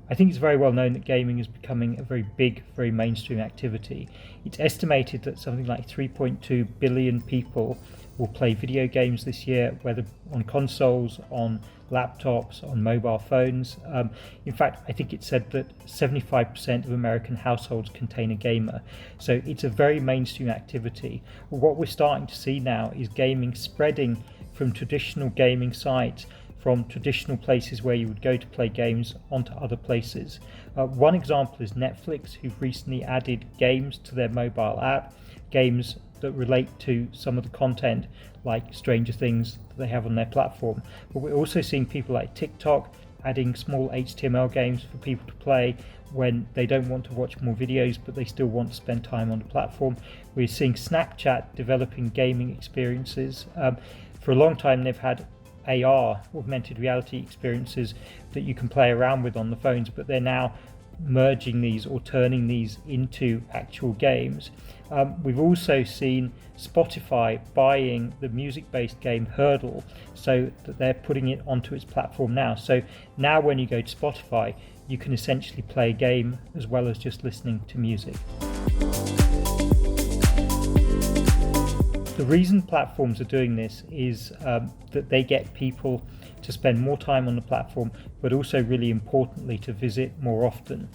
I think it's very well known that gaming is becoming a very big, very mainstream activity. It's estimated that something like 3.2 billion people will play video games this year, whether on consoles, on laptops, on mobile phones. In fact, I think it said that 75% of American households contain a gamer. So it's a very mainstream activity. What we're starting to see now is gaming spreading from traditional gaming sites, from traditional places where you would go to play games, onto other places. One example is Netflix, who've recently added games to their mobile app, games that relate to some of the content like Stranger Things that they have on their platform. But we're also seeing people like TikTok adding small HTML games for people to play when they don't want to watch more videos but they still want to spend time on the platform. We're seeing Snapchat developing gaming experiences. For a long time they've had AR, augmented reality experiences that you can play around with on the phones, but they're now merging these or turning these into actual games. We've also seen Spotify buying the music-based game Hurdle, so that they're putting it onto its platform now. So now when you go to Spotify, you can essentially play a game as well as just listening to music. The reason platforms are doing this is that they get people to spend more time on the platform, but also really importantly to visit more often.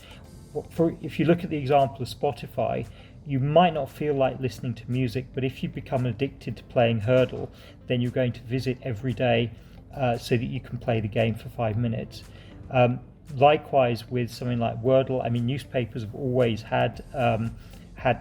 If you look at the example of Spotify, you might not feel like listening to music, but if you become addicted to playing Hurdle, then you're going to visit every day so that you can play the game for 5 minutes. Likewise with something like Wordle, I mean, newspapers have always had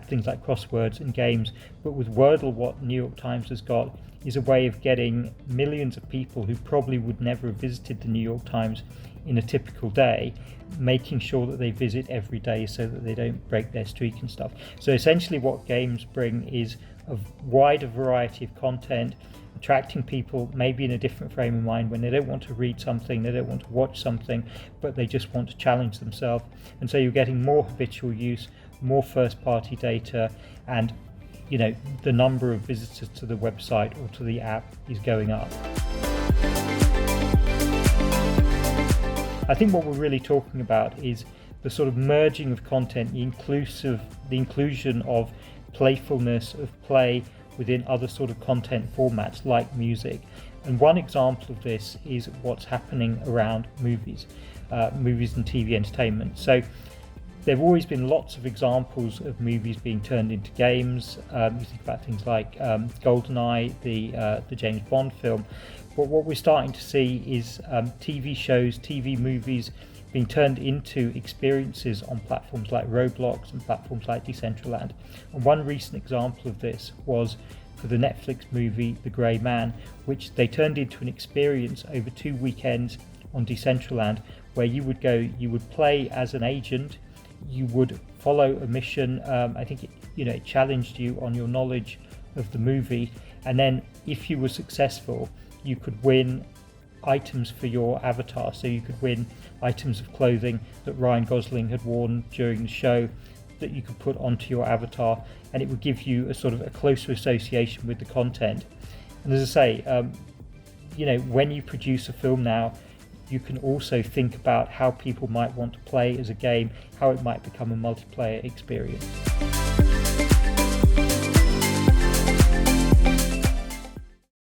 things like crosswords and games, but with Wordle, what New York Times has got is a way of getting millions of people who probably would never have visited the New York Times in a typical day, making sure that they visit every day so that they don't break their streak and stuff. So essentially what games bring is a wider variety of content, attracting people maybe in a different frame of mind when they don't want to read something, they don't want to watch something, but they just want to challenge themselves. And so you're getting more habitual use, more first-party data, and the number of visitors to the website or to the app is going up. I think what we're really talking about is the sort of merging of content, the inclusion of playfulness, of play within other sort of content formats like music. And one example of this is what's happening around movies and TV entertainment. So there have always been lots of examples of movies being turned into games. You think about things like GoldenEye, the James Bond film. But what we're starting to see is TV shows, TV movies being turned into experiences on platforms like Roblox and platforms like Decentraland. And one recent example of this was for the Netflix movie The Grey Man, which they turned into an experience over 2 weekends on Decentraland, where you would go, you would play as an agent, you would follow a mission. I think it challenged you on your knowledge of the movie, and then if you were successful, you could win items for your avatar. So you could win items of clothing that Ryan Gosling had worn during the show that you could put onto your avatar, and it would give you a sort of a closer association with the content. And as I say, when you produce a film now, you can also think about how people might want to play as a game, how it might become a multiplayer experience.